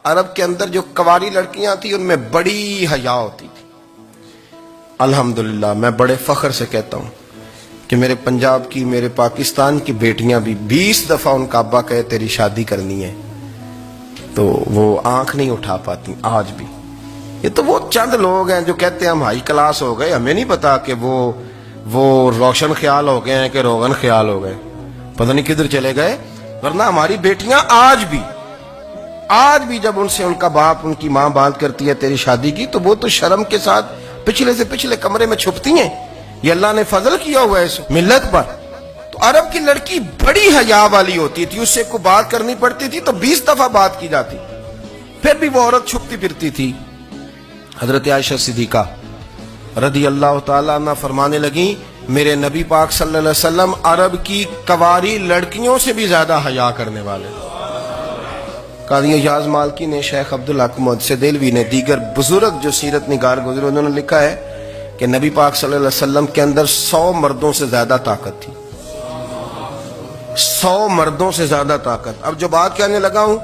عرب کے اندر جو کنواری لڑکیاں تھیں ان میں بڑی حیا ہوتی تھی. الحمدللہ میں بڑے فخر سے کہتا ہوں کہ میرے پنجاب کی، میرے پاکستان کی بیٹیاں بھی 20 دفعہ ان کا ابا کہے تیری شادی کرنی ہے تو وہ آنکھ نہیں اٹھا پاتی آج بھی. یہ تو وہ چند لوگ ہیں جو کہتے ہیں ہم ہائی کلاس ہو گئے، ہمیں نہیں پتا کہ وہ روشن خیال ہو گئے ہیں کہ روغن خیال ہو گئے، پتہ نہیں کدھر چلے گئے. ورنہ ہماری بیٹیاں آج بھی جب ان سے ان کا باپ، ان کی ماں بات کرتی ہے تیری شادی کی تو وہ تو شرم کے ساتھ پچھلے سے پچھلے کمرے میں چھپتی ہیں. یہ اللہ نے فضل کیا ہوا ہے اس ملت پر. تو عرب کی لڑکی بڑی حیا والی ہوتی تھی، اس سے کوئی بات کرنی پڑتی تھی تو 20 دفعہ بات کی جاتی، پھر بھی وہ عورت چھپتی پھرتی تھی. حضرت عائشہ صدیقہ رضی اللہ تعالیٰ عنہ فرمانے لگیں میرے نبی پاک صلی اللہ علیہ وسلم عرب کی کنواری لڑکیوں سے بھی زیادہ حیا کرنے والے. قاضی اعجاز مالکی نے، شیخ عبدالحق محدث دہلوی نے، دیگر بزرگ جو سیرت نگار گزرے انہوں نے لکھا ہے کہ نبی پاک صلی اللہ علیہ وسلم کے اندر 100 مردوں سے زیادہ طاقت تھی. 100 مردوں سے زیادہ طاقت. اب جو بات کہنے لگا ہوں،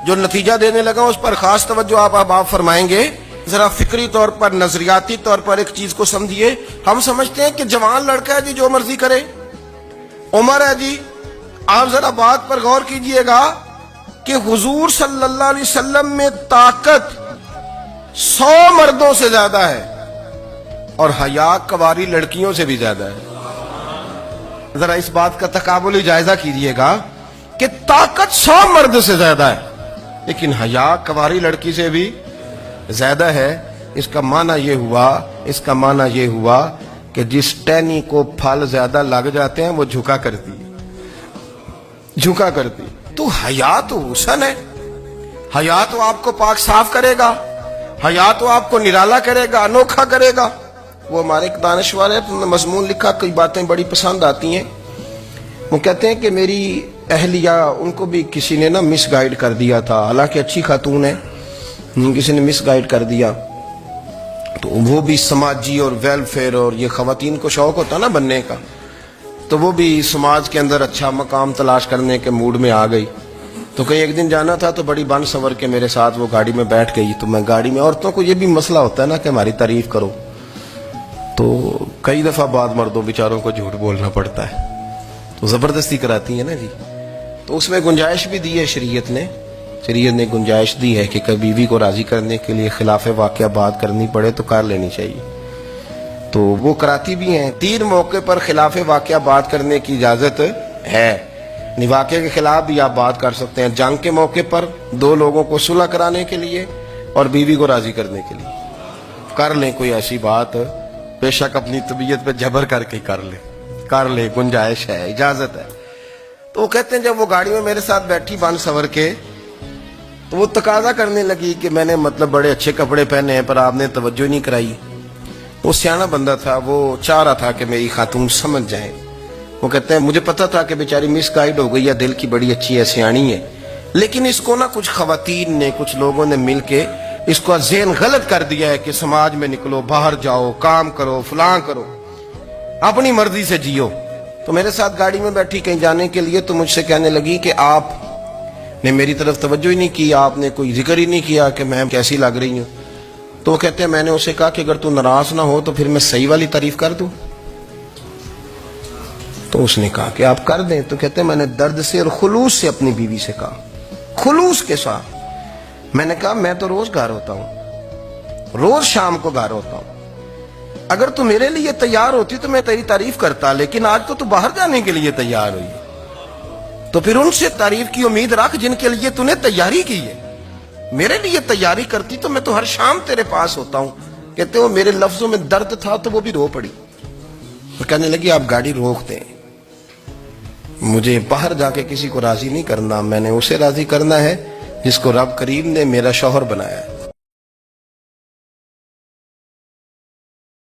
جو نتیجہ دینے لگا ہوں، اس پر خاص توجہ آپ فرمائیں گے. ذرا فکری طور پر، نظریاتی طور پر ایک چیز کو سمجھیے. ہم سمجھتے ہیں کہ جوان لڑکا ہے جی جو مرضی کرے، عمر ہے جی. آپ ذرا بات پر غور کیجئے گا کہ حضور صلی اللہ علیہ وسلم میں طاقت 100 مردوں سے زیادہ ہے اور حیا کنواری لڑکیوں سے بھی زیادہ ہے. ذرا اس بات کا تقابلی جائزہ کیجئے گا کہ طاقت 100 مرد سے زیادہ ہے لیکن حیا کنواری لڑکی سے بھی زیادہ ہے. اس کا معنی یہ ہوا کہ جس ٹہنی کو پھل زیادہ لگ جاتے ہیں وہ جھکا کرتی. تو حیا تو حسن ہے، حیا تو آپ کو پاک صاف کرے گا، حیا تو آپ کو نرالا کرے گا، انوکھا کرے گا. وہ ہمارے ایک دانشور ہے، انہوں نے مضمون لکھا، کئی باتیں بڑی پسند آتی ہیں. وہ کہتے ہیں کہ میری اہلیہ، ان کو بھی کسی نے مس گائیڈ کر دیا تھا، حالانکہ اچھی خاتون ہے، کسی نے مس گائیڈ کر دیا. تو وہ بھی سماجی اور ویلفیئر، اور یہ خواتین کو شوق ہوتا نا بننے کا، تو وہ بھی سماج کے اندر اچھا مقام تلاش کرنے کے موڈ میں آ گئی. تو کہیں ایک دن جانا تھا تو بڑی بن سور کے میرے ساتھ وہ گاڑی میں بیٹھ گئی. تو میں گاڑی میں، عورتوں کو یہ بھی مسئلہ ہوتا ہے نا کہ ہماری تعریف کرو، تو کئی دفعہ بعض مردوں بیچاروں کو جھوٹ بولنا پڑتا ہے تو زبردستی کراتی ہے نا جی. تو اس میں گنجائش بھی دی ہے شریعت نے گنجائش دی ہے کہ کبھی بیوی کو راضی کرنے کے لیے خلاف واقعہ بات کرنی پڑے تو کر لینی چاہیے. تو وہ کراتی بھی ہیں. 3 موقع پر خلاف واقعہ بات کرنے کی اجازت ہے. واقعے کے خلاف بھی آپ بات کر سکتے ہیں. جنگ کے موقع پر 2 لوگوں کو صلح کرانے کے لیے اور بیوی کو راضی کرنے کے لیے کر لیں کوئی ایسی بات، بے شک اپنی طبیعت پہ جبر کر کے کر لیں، گنجائش ہے، اجازت ہے. تو وہ کہتے ہیں جب وہ گاڑی میں میرے ساتھ بیٹھی بن سور کے تو وہ تقاضا کرنے لگی کہ میں نے بڑے اچھے کپڑے پہنے ہیں پر آپ نے توجہ نہیں کرائی. وہ سیانا بندہ تھا، وہ چاہ رہا تھا کہ میری خاتون سمجھ جائیں. وہ کہتے ہیں مجھے پتا تھا کہ بیچاری مس گائیڈ ہو گئی ہے، دل کی بڑی اچھی ہے، سیانی ہے، لیکن اس کو کچھ خواتین نے، کچھ لوگوں نے مل کے اس کو ذہن غلط کر دیا ہے کہ سماج میں نکلو، باہر جاؤ، کام کرو، فلاں کرو، اپنی مرضی سے جیو. تو میرے ساتھ گاڑی میں بیٹھی کہیں جانے کے لیے تو مجھ سے کہنے لگی کہ آپ نے میری طرف توجہ ہی نہیں کی، آپ نے کوئی ذکر ہی نہیں کیا کہ میں کیسی لگ رہی ہوں. تو وہ کہتے ہیں میں نے اسے کہا کہ اگر تو ناراض نہ ہو تو پھر میں صحیح والی تعریف کر دوں. تو اس نے کہا کہ آپ کر دیں. تو کہتے ہیں میں نے درد سے اور خلوص سے اپنی بیوی سے کہا، خلوص کے ساتھ میں نے کہا میں تو روز گھر ہوتا ہوں، روز شام کو گھر ہوتا ہوں، اگر تو میرے لیے تیار ہوتی تو میں تیری تعریف کرتا، لیکن آج تو باہر جانے کے لیے تیار ہوئی، تو پھر ان سے تعریف کی امید رکھ جن کے لیے تو نے تیاری کی ہے. میرے لیے تیاری کرتی تو میں تو ہر شام تیرے پاس ہوتا ہوں. کہتے وہ میرے لفظوں میں درد تھا تو وہ بھی رو پڑی. وہ کہنے لگی آپ گاڑی روک دیں، مجھے باہر جا کے کسی کو راضی نہیں کرنا، میں نے اسے راضی کرنا ہے جس کو رب کریم نے میرا شوہر بنایا ہے.